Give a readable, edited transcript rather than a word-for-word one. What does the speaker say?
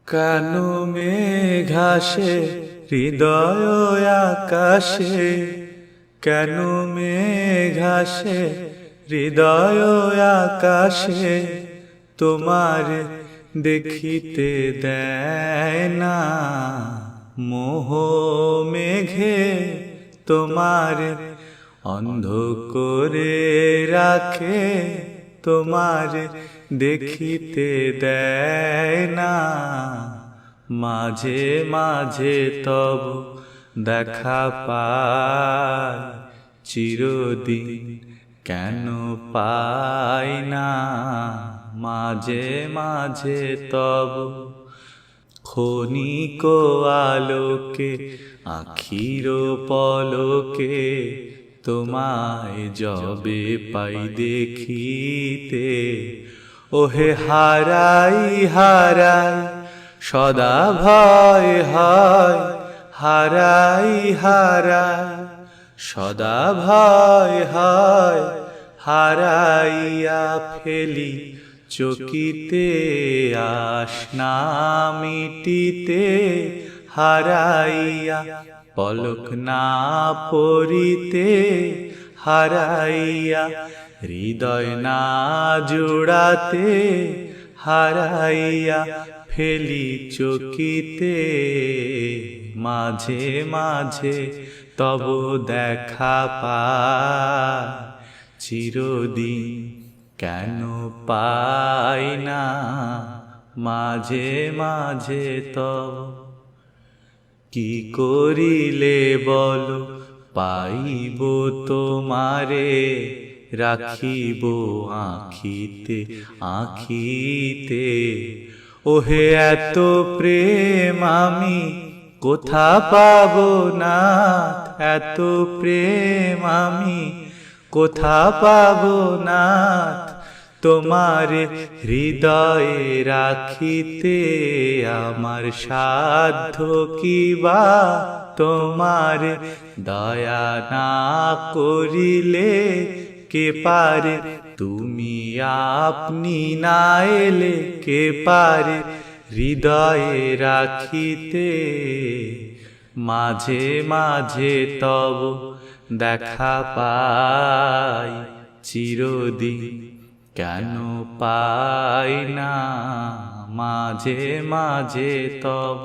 কেন মেঘ আসে হৃদয় আকাশে, কেন মেঘ আসে হৃদয় আকাশে, তোমার দেখিতে দেয় না মোহ মেঘে, তোমার অন্ধ করে রাখে, তোমার দেখিতে দেয় না। মাঝে মাঝে তব দেখা পাই, চিরদিন কেন পাই না। মাঝে মাঝে তব ক্ষণিক আলোকে আখির পলকে, তোমায় যবে পাই দেখিতে, ওহে হারাই হারাই সদা ভয় হয়, হারাই হারাই সদা ভয় হয়। হারাইয়া ফেলি চকিতে আসনা মিটিতে, হারাইয়া পলক না পড়িতে, হারাইয়া হৃদয় না জোড়াতে, হারাইয়া ফেলি চকিতে। মাঝে মাঝে তব দেখা পাই, চিরদিন কেন পাই না। মাঝে মাঝে তব কি করিলে বলো পাইব তোমারে, রাখিব আখিতে আখিতে। ওহে এত প্রেম আমি কোথা পাবো না, এত প্রেম আমি কোথা পাবো না। তোমার হৃদয়ে রাখিতে আমার সাধ্য কিবা, তোমার দয়া না করিলে কে পারে। তুমি আপনি না এলে কে পারে হৃদয়ে রাখিতে। মাঝে মাঝে তব দেখা পাই, চিরদিন কেন পাই না। মাঝে মাঝে তব